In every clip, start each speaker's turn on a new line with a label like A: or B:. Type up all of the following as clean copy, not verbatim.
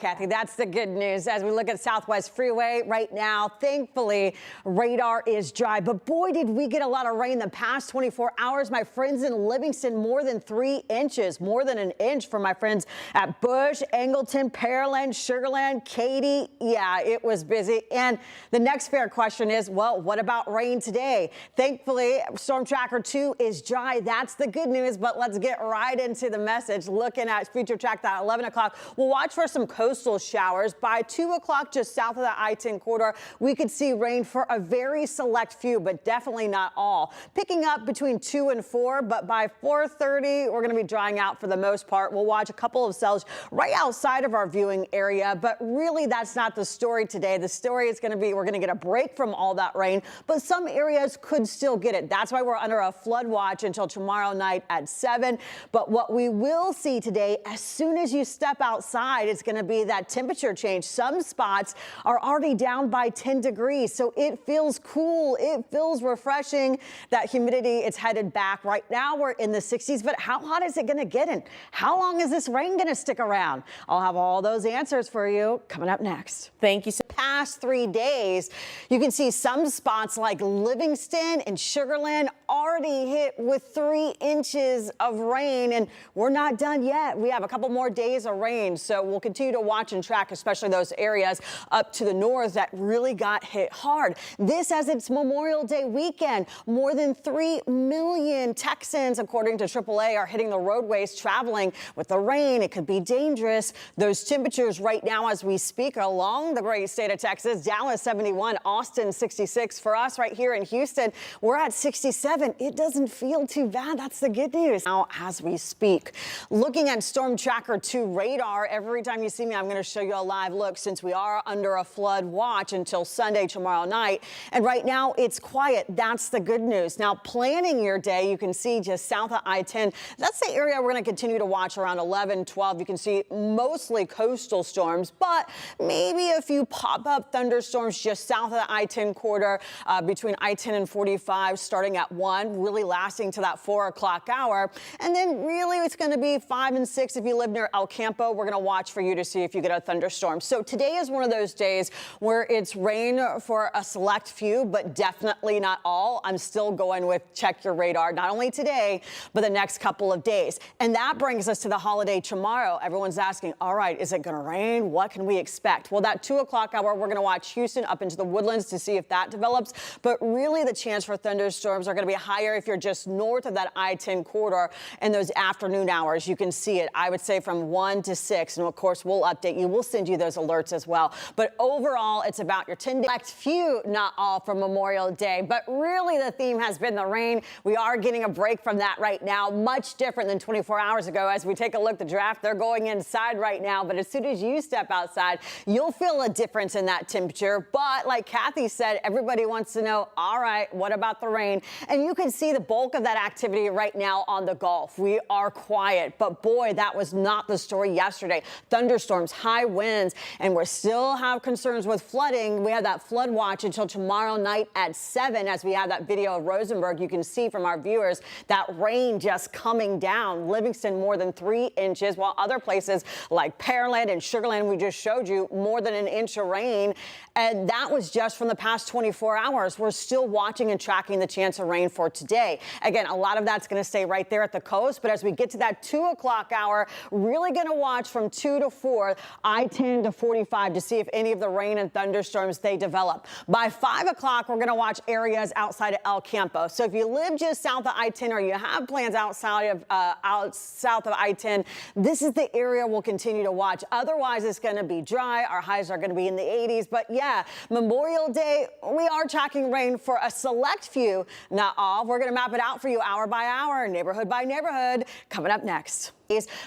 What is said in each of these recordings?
A: Kathy, that's the good news. As we look at Southwest Freeway right now, thankfully, radar is dry. But boy, did we get a lot of rain the past 24 hours. My friends in Livingston, more than 3 inches, more than an inch for my friends at Bush, Angleton, Pearland, Sugarland, Katy. Yeah, it was busy. And the next fair question is, well, what about rain today? Thankfully, Storm Tracker 2 is dry. That's the good news. But let's get right into the message. Looking at Future Track at 11 o'clock, we'll watch for some coastal showers. By 2 o'clock, just south of the I-10 corridor, we could see rain for a very select few, but definitely not all. Picking up between 2 and 4, but by 4:30, we're going to be drying out for the most part. We'll watch a couple of cells right outside of our viewing area, but really that's not the story today. The story is going to be we're going to get a break from all that rain, but some areas could still get it. That's why we're under a flood watch until tomorrow night at 7. But what we will see today, as soon as you step outside, it's going to be that temperature change. Some spots are already down by 10 degrees, so it feels cool. It feels refreshing. That humidity, it's headed back. Right now, we're in the 60s, but how hot is it going to get in? How long is this rain going to stick around? I'll have all those answers for you coming up next.
B: Thank you.
A: Past 3 days, you can see some spots like Livingston and Sugarland already hit with 3 inches of rain, and we're not done yet. We have a couple more days of rain, so we'll continue to watch and track, especially those areas up to the north that really got hit hard. This as it's Memorial Day weekend. More than 3 million Texans, according to AAA, are hitting the roadways traveling with the rain. It could be dangerous. Those temperatures right now as we speak along the great state of Texas. Dallas 71, Austin 66. For us right here in Houston, we're at 67. It doesn't feel too bad. That's the good news. Now as we speak, looking at Storm Tracker 2 radar, every time you see me, I'm going to show you a live look since we are under a flood watch until Sunday tomorrow night. And right now it's quiet. That's the good news. Now planning your day, you can see just south of I-10. That's the area we're going to continue to watch around 11, 12. You can see mostly coastal storms, but maybe a few pop-up thunderstorms just south of the I-10 corridor between I-10 and 45 starting at 1, really lasting to that 4 o'clock hour. And then really it's going to be 5 and 6 if you live near El Campo. We're going to watch for you to see if you get a thunderstorm. So today is one of those days where it's rain for a select few, but definitely not all. I'm still going with check your radar, not only today, but the next couple of days. And that brings us to the holiday tomorrow. Everyone's asking, all right, is it going to rain? What can we expect? Well, that 2 o'clock hour, we're going to watch Houston up into the Woodlands to see if that develops. But really the chance for thunderstorms are going to be higher if you're just north of that I-10 corridor in those afternoon hours. You can see it, I would say, from 1 to 6. And of course, we'll update you. We'll send you those alerts as well. But overall, it's about your 10 select few, not all, for Memorial Day. But really the theme has been the rain. We are getting a break from that right now, much different than 24 hours ago. As we take a look at the draft, they're going inside right now. But as soon as you step outside, you'll feel a difference in that temperature. But like Kathy said, everybody wants to know, all right, what about the rain? And you can see the bulk of that activity right now on the Gulf. We are quiet, but boy, that was not the story yesterday. Thunderstorms, high winds, and we still have concerns with flooding. We have that flood watch until tomorrow night at 7. As we have that video of Rosenberg, you can see from our viewers that rain just coming down. Livingston more than 3 inches, while other places like Pearland and Sugarland, we just showed you, more than an inch of rain. And that was just from the past 24 hours. We're still watching and tracking the chance of rain for today. Again, a lot of that's going to stay right there at the coast. But as we get to that 2 o'clock hour, really going to watch from 2 to 4, I-10 to 45 to see if any of the rain and thunderstorms they develop. By 5 o'clock, we're going to watch areas outside of El Campo. So if you live just south of I-10 or you have plans outside of south of I-10, this is the area we'll continue to watch. Otherwise, it's going to be dry. Our highs are going to be in the 80s. But yeah, Memorial Day, we are tracking rain for a select few, not all. We're going to map it out for you hour by hour, neighborhood by neighborhood, coming up next.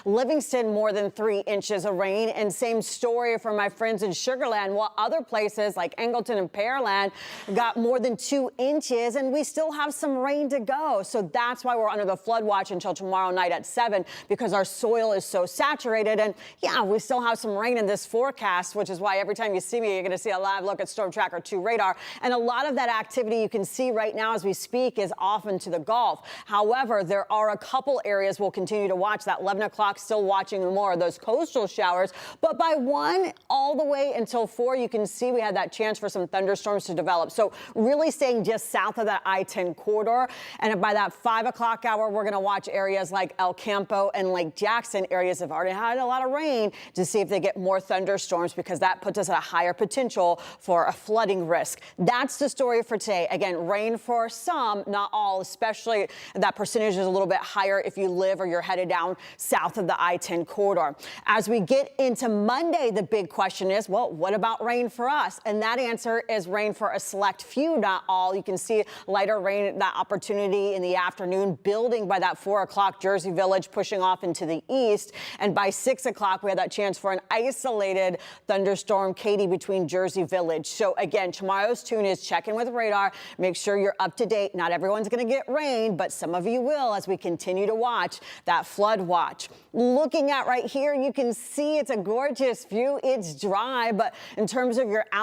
A: Livingston more than 3 inches of rain, and same story for my friends in Sugarland, while other places like Angleton and Pearland got more than 2 inches, and we still have some rain to go. So that's why we're under the flood watch until tomorrow night at 7, because our soil is so saturated. And yeah, we still have some rain in this forecast, which is why every time you see me, you're going to see a live look at Storm Tracker 2 radar. And a lot of that activity you can see right now as we speak is off into the Gulf. However, there are a couple areas we'll continue to watch. That 11 o'clock, still watching more of those coastal showers. But by 1 all the way until 4, you can see we had that chance for some thunderstorms to develop. So really staying just south of that I-10 corridor. And by that 5 o'clock hour, we're going to watch areas like El Campo and Lake Jackson. Areas have already had a lot of rain, to see if they get more thunderstorms, because that puts us at a higher potential for a flooding risk. That's the story for today. Again, rain for some, not all, especially that percentage is a little bit higher if you live or you're headed down south of the I-10 corridor. As we get into Monday, the big question is, well, what about rain for us? And that answer is rain for a select few, not all. You can see lighter rain, that opportunity in the afternoon, building by that 4 o'clock, Jersey Village pushing off into the east. And by 6 o'clock, we had that chance for an isolated thunderstorm, Katie, between Jersey Village. So again, tomorrow's tune is check in with radar. Make sure you're up to date. Not everyone's going to get rain, but some of you will, as we continue to watch that flood watch. Looking at right here, you can see it's a gorgeous view. It's dry, but in terms of your allergy